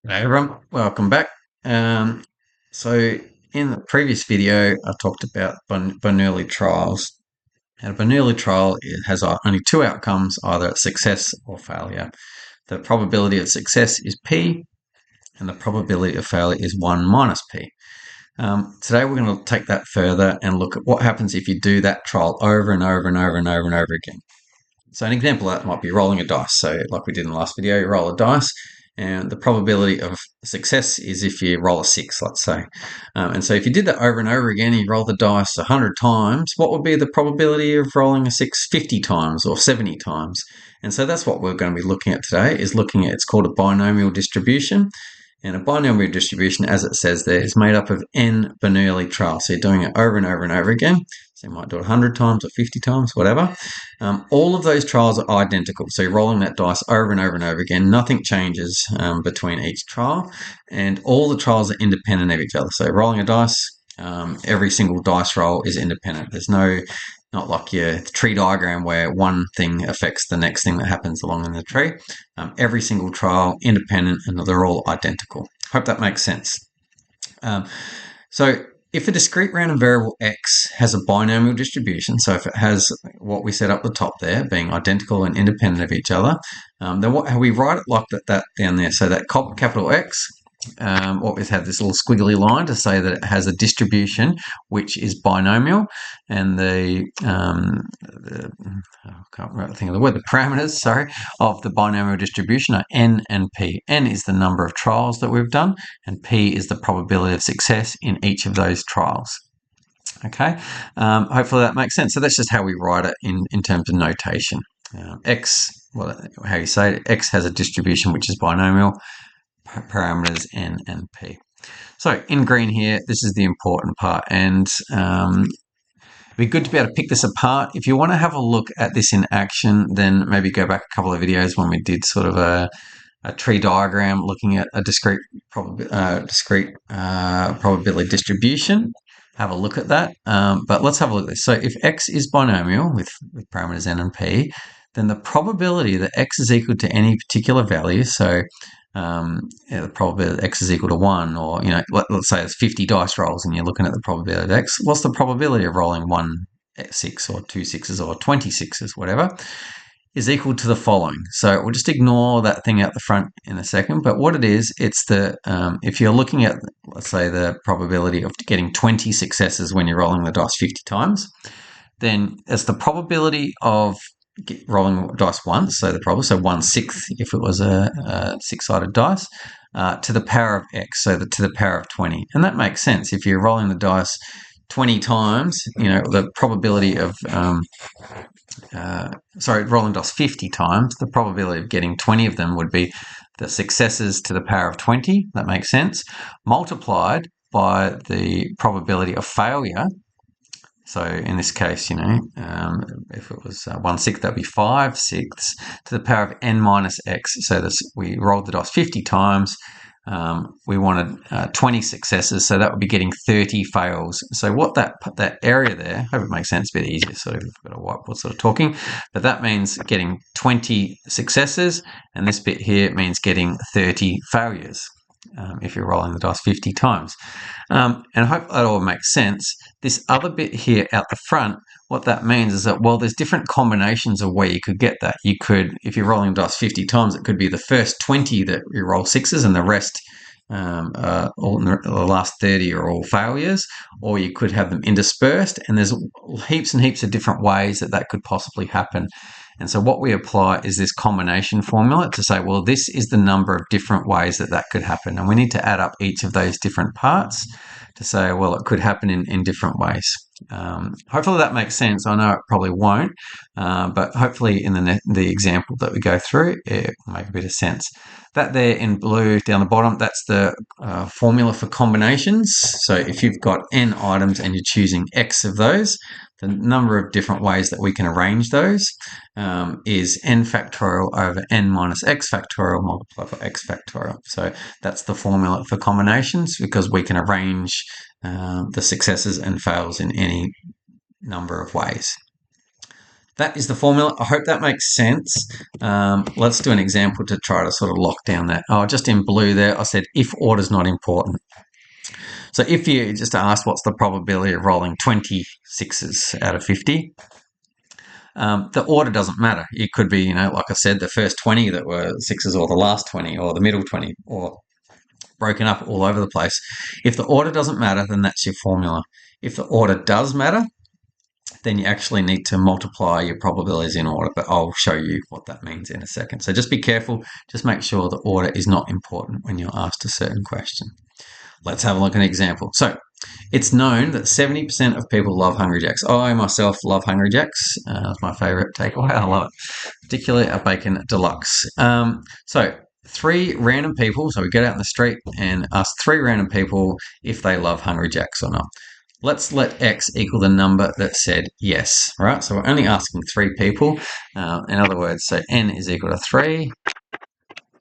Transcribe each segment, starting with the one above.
Hey everyone, welcome back. Um, so in the previous video, I talked about Bernoulli trials. And a Bernoulli trial has only two outcomes, either success or failure. The probability of success is P, and the probability of failure is 1 minus P. Today we're going to take that further and look at what happens if you do that trial over and over and over and over and over again. So an example of that might be rolling a dice. So like we did in the last video, you roll a dice and the probability of success is if you roll a 6, let's say. And so if you did that over and over again, you roll the dice 100 times, what would be the probability of rolling a 6 50 times or 70 times? And so that's what we're going to be looking at today, is looking at, it's called a binomial distribution. And a binomial distribution, as it says there, is made up of n Bernoulli trials. So you're doing it over and over and over again. So you might do it 100 times or 50 times, whatever. All of those trials are identical. So you're rolling that dice over and over and over again. Nothing changes between each trial. And all the trials are independent of each other. So rolling a dice, every single dice roll is independent. There's not like your tree diagram where one thing affects the next thing that happens along in the tree. Every single trial independent and they're all identical. Hope that makes sense. So if a discrete random variable x has a binomial distribution, so if it has what we set up the top there, being identical and independent of each other, then how we write it like that down there. So that capital X, what we've had this little squiggly line to say that it has a distribution which is binomial, and I can't think of the word, the parameters, sorry, of the binomial distribution are n and p. N is the number of trials that we've done, and p is the probability of success in each of those trials. Okay, hopefully that makes sense. So that's just how we write it in terms of notation. X, well, how you say it, X has a distribution which is binomial, parameters n and p. So in green here, this is the important part, and it'd be good to be able to pick this apart. If you want to have a look at this in action, then maybe go back a couple of videos when we did sort of a tree diagram looking at a discrete probability distribution. Have a look at that. But let's have a look at this. So if x is binomial with parameters n and p, then the probability that x is equal to any particular value, so the probability that x is equal to 1, or let's say it's 50 dice rolls and you're looking at the probability of x, what's the probability of rolling 1 6 or 2 6s or 20 6s, whatever, is equal to the following. So we'll just ignore that thing out the front in a second, but what it is, it's the if you're looking at, let's say, the probability of getting 20 successes when you're rolling the dice 50 times, then it's the probability of rolling dice once, so the probability, so 1/6 if it was a six-sided dice, to the power of x, so to the power of 20. And that makes sense. If you're rolling the dice 20 times, the probability of rolling dice 50 times, the probability of getting 20 of them would be the successes to the power of 20. That makes sense. Multiplied by the probability of failure. So in this case, if it was 1/6, that'd be 5/6 to the power of n minus x. So we rolled the dice 50 times. We wanted 20 successes, so that would be getting 30 fails. So what that area there, I hope it makes sense, a bit easier, sort of, I've got a whiteboard sort of talking, but that means getting 20 successes, and this bit here means getting 30 failures. If you're rolling the dice 50 times. And I hope that all makes sense. This other bit here out the front, what that means is that, well, there's different combinations of where you could get that. You could, if you're rolling dice 50 times, it could be the first 20 that you roll sixes and the rest, the last 30 are all failures, or you could have them interspersed, and there's heaps and heaps of different ways that could possibly happen. And so what we apply is this combination formula to say, well, this is the number of different ways that could happen. And we need to add up each of those different parts to say, well, it could happen in different ways. Hopefully that makes sense. I know it probably won't, but hopefully in the example that we go through, it will make a bit of sense. That there in blue down the bottom, that's the formula for combinations. So if you've got n items and you're choosing x of those, the number of different ways that we can arrange those is n factorial over n minus x factorial multiplied by x factorial. So that's the formula for combinations, because we can arrange the successes and fails in any number of ways. that is the formula. I hope that makes sense. Let's do an example to try to sort of lock down that. Oh, just in blue there, I said if order is not important. So if you just asked what's the probability of rolling 20 sixes out of 50, the order doesn't matter. It could be, like I said, the first 20 that were sixes or the last 20 or the middle 20 or broken up all over the place. If the order doesn't matter, then that's your formula. If the order does matter, then you actually need to multiply your probabilities in order, but I'll show you what that means in a second. So just be careful. Just make sure the order is not important when you're asked a certain question. Let's have a look at an example. So it's known that 70% of people love Hungry Jacks. I myself love Hungry Jacks. It's my favourite takeaway. I love it, particularly a bacon deluxe. So 3 random people. So we get out in the street and ask 3 random people if they love Hungry Jacks or not. Let's let X equal the number that said yes, right? So we're only asking 3 people. In other words, so N is equal to 3.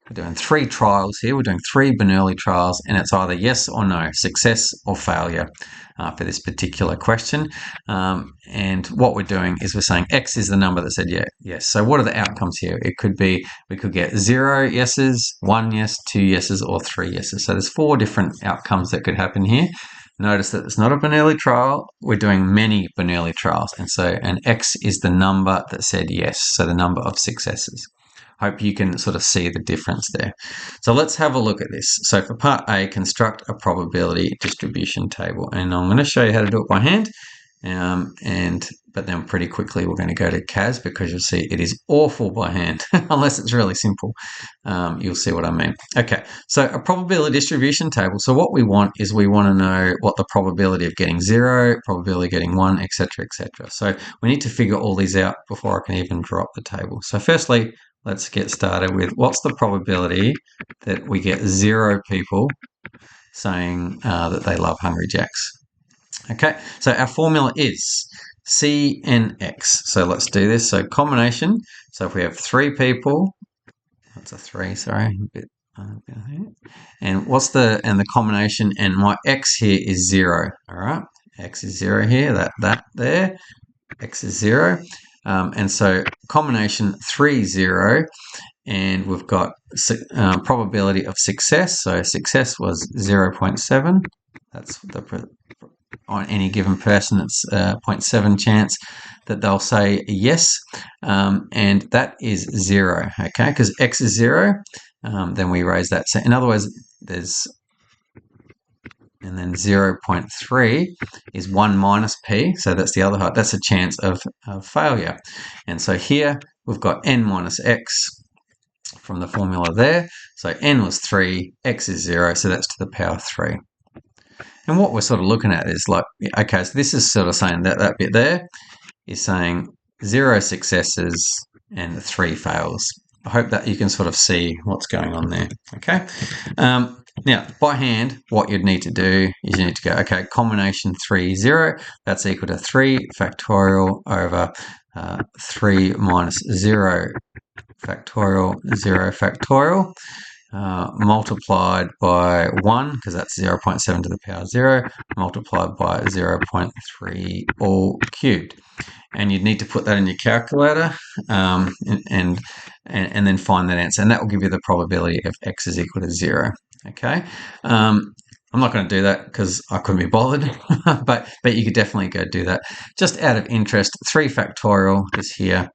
We're doing 3 trials here. We're doing 3 Bernoulli trials, and it's either yes or no, success or failure for this particular question. And what we're doing is we're saying X is the number that said yes. So what are the outcomes here? It could be we could get 0 yeses, 1 yes, 2 yeses, or 3 yeses. So there's 4 different outcomes that could happen here. Notice that it's not a Bernoulli trial. We're doing many Bernoulli trials. And so an X is the number that said yes, so the number of successes. Hope you can sort of see the difference there. So let's have a look at this. So for part A, construct a probability distribution table. And I'm going to show you how to do it by hand. But then pretty quickly we're going to go to CAS because you'll see it is awful by hand, unless it's really simple. You'll see what I mean. Okay, so a probability distribution table. So what we want is we want to know what the probability of getting 0, probability of getting 1, etc., etc. So we need to figure all these out before I can even draw up the table. So firstly, let's get started with what's the probability that we get 0 people saying that they love Hungry Jacks. Okay, so our formula is CNX. So let's do this. So combination. So if we have 3 people, that's a 3, sorry, and what's the combination, and my X here is 0, all right? X is 0 here, that there, X is 0. And so combination 3, 0, and we've got probability of success. So success was 0.7. That's on any given person, it's 0.7 chance that they'll say yes, and that is 0, okay? Because X is 0, then we raise that. So in other words, and then 0.3 is 1 minus P, so that's the other height. That's a chance of failure. And so here we've got N minus X from the formula there. So N was 3, X is 0, so that's to the power 3. And what we're sort of looking at is like, okay, so this is sort of saying that bit there is saying 0 successes and 3 fails. I hope that you can sort of see what's going on there, okay? Now, by hand, what you'd need to do is you need to go, okay, combination 3, 0, that's equal to 3 factorial over 3 minus 0 factorial, 0 factorial, multiplied by 1, because that's 0.7 to the power 0, multiplied by 0.3 all cubed. And you'd need to put that in your calculator and then find that answer. And that will give you the probability of X is equal to 0. Okay. I'm not going to do that because I couldn't be bothered, but you could definitely go do that. Just out of interest, 3 factorial is here.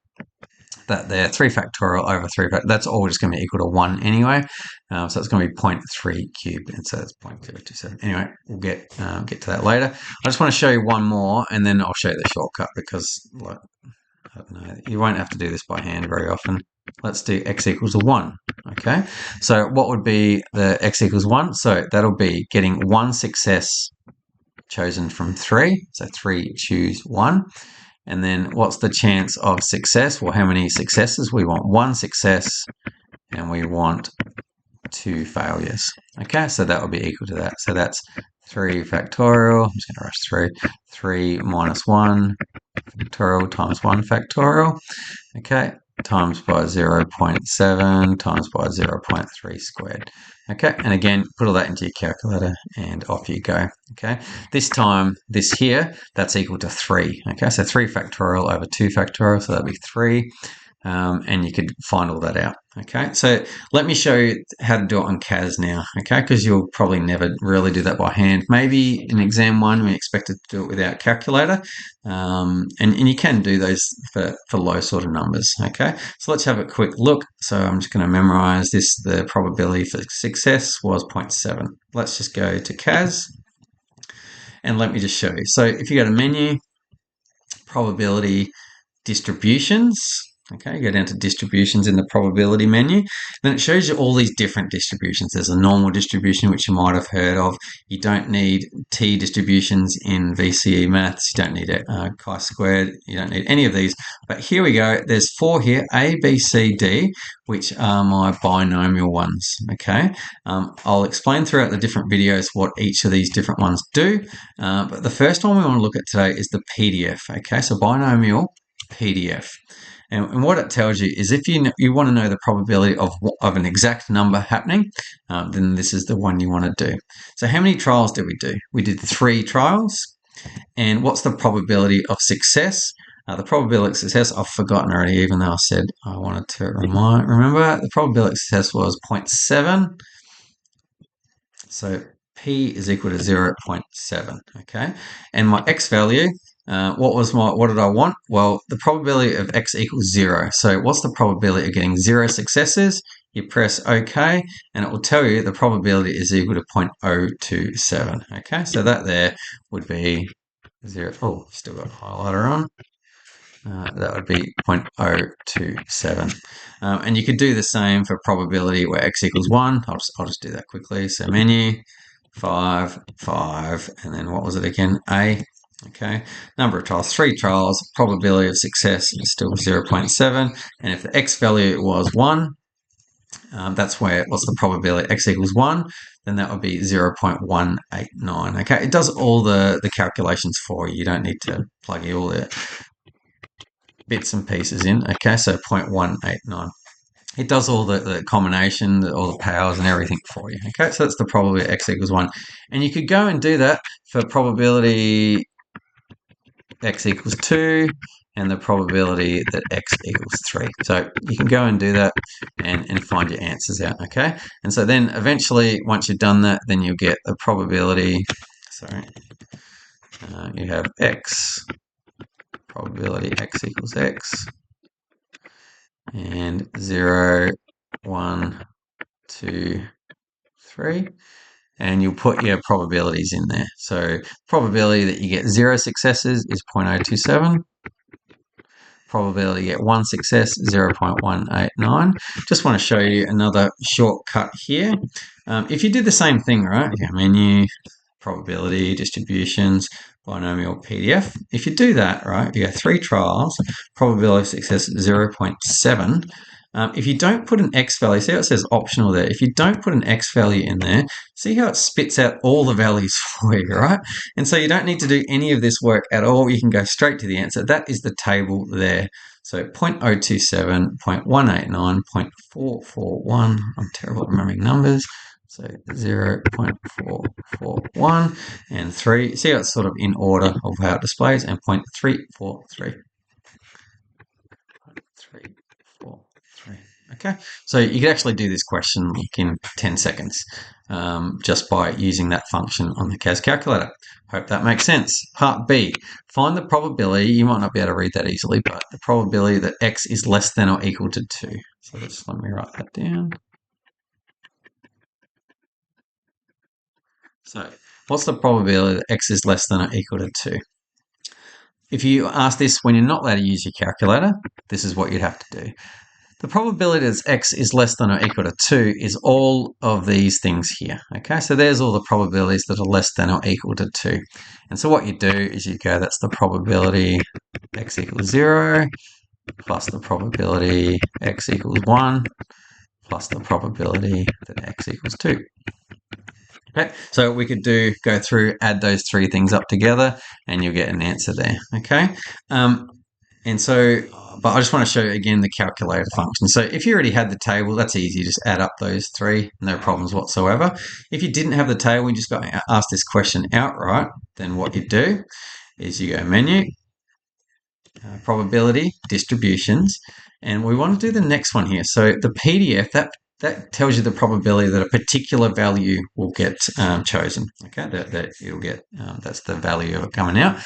That there, 3 factorial over 3 factorial, that's all just going to be equal to 1 anyway. So it's going to be 0.3 cubed, and so it's 0.027. Anyway, we'll get to that later. I just want to show you one more, and then I'll show you the shortcut because, like, I don't know, you won't have to do this by hand very often. Let's do X equals 1. Okay, so what would be the X equals 1? So that'll be getting 1 success chosen from 3. So 3 choose 1. And then what's the chance of success? Well, how many successes? We want 1 success and we want 2 failures. Okay, so that will be equal to that. So that's 3 factorial. I'm just going to rush through. 3 minus 1 factorial times 1 factorial. Okay, times by 0.7 times by 0.3 squared. Okay, and again, put all that into your calculator and off you go. Okay, this time, this here, that's equal to 3. Okay, so 3 factorial over 2 factorial, so that'd be 3. And you could find all that out. Okay, so let me show you how to do it on CAS now. Okay, because you'll probably never really do that by hand. Maybe in exam 1 we expected to do it without calculator, and you can do those for low sort of numbers. Okay, so let's have a quick look. So I'm just going to memorize this. The probability for success was 0.7. Let's just go to CAS and let me just show you. So if you go to menu, probability, distributions. Okay, go down to distributions in the probability menu. Then it shows you all these different distributions. There's a normal distribution, which you might have heard of. You don't need t distributions in VCE maths. You don't need chi-squared. You don't need any of these. But here we go. There's 4 here, A, B, C, D, which are my binomial ones. Okay, I'll explain throughout the different videos what each of these different ones do. But the first one we want to look at today is the PDF. Okay, so binomial PDF. And what it tells you is if you want to know the probability of an exact number happening, then this is the one you want to do. So how many trials did we do? We did 3 trials. And what's the probability of success? The probability of success, I've forgotten already, even though I said I wanted to remember. The probability of success was 0.7. So P is equal to 0.7, okay? And my X value, what did I want? Well, the probability of X equals 0. So what's the probability of getting 0 successes? You press OK, and it will tell you the probability is equal to 0.027, okay? So that there would be 0. Oh, still got highlighter on. That would be 0.027. And you could do the same for probability where X equals 1. I'll just do that quickly. So menu, 5, 5, and then what was it again? A. Okay, number of trials, 3 trials, probability of success is still 0.7. And if the X value was 1, that's what's the probability X equals 1, then that would be 0.189. Okay, it does all the calculations for you. You don't need to plug all the bits and pieces in. Okay, so 0.189. It does all the combination, all the powers and everything for you. Okay, so that's the probability X equals 1. And you could go and do that for probability X equals 2 and the probability that X equals 3. So you can go and do that and find your answers out, okay? And so then eventually, once you've done that, then you'll get the probability, you have X, probability X equals X, and 0, 1, 2, 3, and you'll put your probabilities in there. So probability that you get 0 successes is 0.027. Probability to get 1 success, 0.189. Just want to show you another shortcut here. If you did the same thing, right, you go menu, probability, distributions, binomial PDF. If you do that, right, you go 3 trials, probability of success 0.7. If you don't put an X value, see how it says optional there. If you don't put an X value in there, see how it spits out all the values for you, right? And so you don't need to do any of this work at all. You can go straight to the answer. That is the table there. So 0.027, 0.189, 0.441. I'm terrible at remembering numbers. So 0.441 and 3. See how it's sort of in order of how it displays, and 0.343. 343. Okay, so you could actually do this question in 10 seconds just by using that function on the CAS calculator. Hope that makes sense. Part B, find the probability, you might not be able to read that easily, but the probability that X is less than or equal to 2. So just let me write that down. So what's the probability that X is less than or equal to 2? If you ask this when you're not allowed to use your calculator, this is what you'd have to do. The probability that X is less than or equal to 2 is all of these things here. Okay, so there's all the probabilities that are less than or equal to 2. And so what you do is you go, that's the probability X equals 0, plus the probability X equals 1, plus the probability that X equals 2. Okay, so we could go through, add those 3 things up together, and you'll get an answer there. Okay, And so, but I just want to show you again the calculator function. So if you already had the table, that's easy. Just add up those three, no problems whatsoever. If you didn't have the table, you just got asked this question outright, then what you do is you go menu, probability, distributions, and we want to do the next one here. So the PDF, that tells you the probability that a particular value will get chosen. Okay, that you'll get, that's the value of it coming out.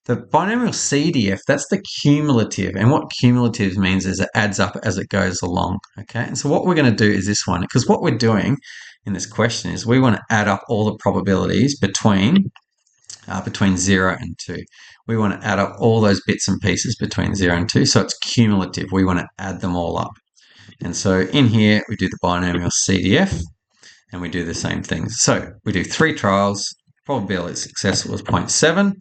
The binomial CDF, that's the cumulative. And what cumulative means is it adds up as it goes along. Okay. And so what we're going to do is this one, because what we're doing in this question is we want to add up all the probabilities between 0 and 2. We want to add up all those bits and pieces between 0 and 2. So it's cumulative. We want to add them all up. And so in here, we do the binomial CDF and we do the same things. So we do 3 trials. Probability of success was 0.7.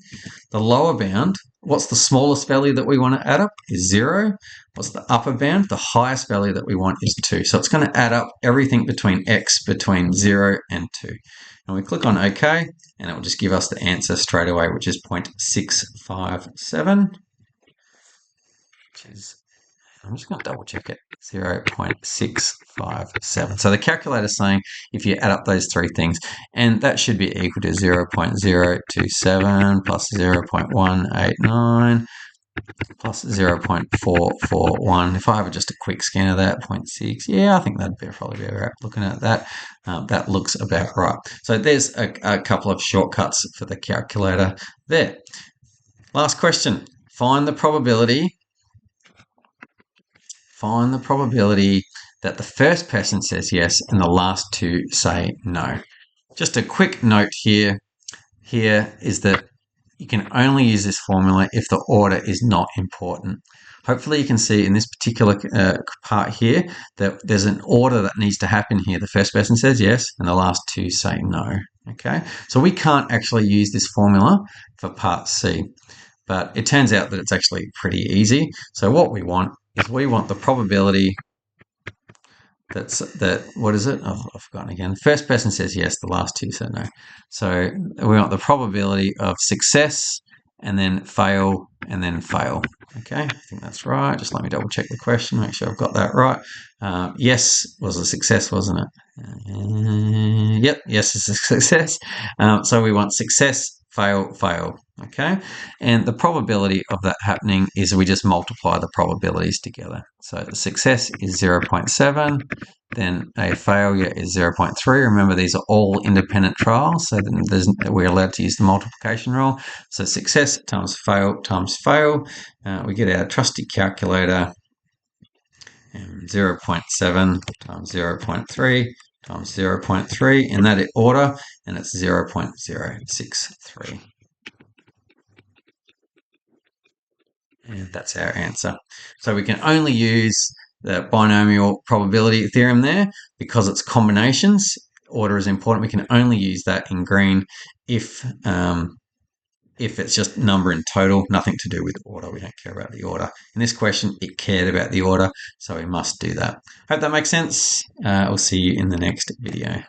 The lower bound, what's the smallest value that we want to add up is 0. What's the upper bound? The highest value that we want is 2. So it's going to add up everything between x between 0 and 2. And we click on OK, and it will just give us the answer straight away, which is 0.657, which is, I'm just going to double check it, 0.657. So the calculator is saying if you add up those three things, and that should be equal to 0.027 plus 0.189 plus 0.441. If I have just a quick scan of that, 0.6, yeah, I think that'd probably be right. Looking at that, that looks about right. So there's a couple of shortcuts for the calculator there. Last question, find the probability that the first person says yes and the last two say no. Just a quick note here is that you can only use this formula if the order is not important. Hopefully you can see in this particular part here that there's an order that needs to happen here. The first person says yes and the last two say no. Okay, so we can't actually use this formula for part C, but it turns out that it's actually pretty easy. So what we want is we want the probability what is it? I've forgotten again. First person says yes, the last two say no. So we want the probability of success and then fail and then fail. Okay, I think that's right. Just let me double check the question, make sure I've got that right. Yes was a success, wasn't it? Yep, yes is a success. So we want success, fail, fail. Okay, and the probability of that happening is we just multiply the probabilities together. So the success is 0.7, then a failure is 0.3. Remember, these are all independent trials, so then we're allowed to use the multiplication rule. So success times fail, we get our trusty calculator, and 0.7 times 0.3 times 0.3 in that order, and it's 0.063. And that's our answer. So we can only use the binomial probability theorem there because it's combinations. Order is important. We can only use that in green if it's just number in total, nothing to do with order. We don't care about the order. In this question, it cared about the order, so we must do that. Hope that makes sense. I'll see you in the next video.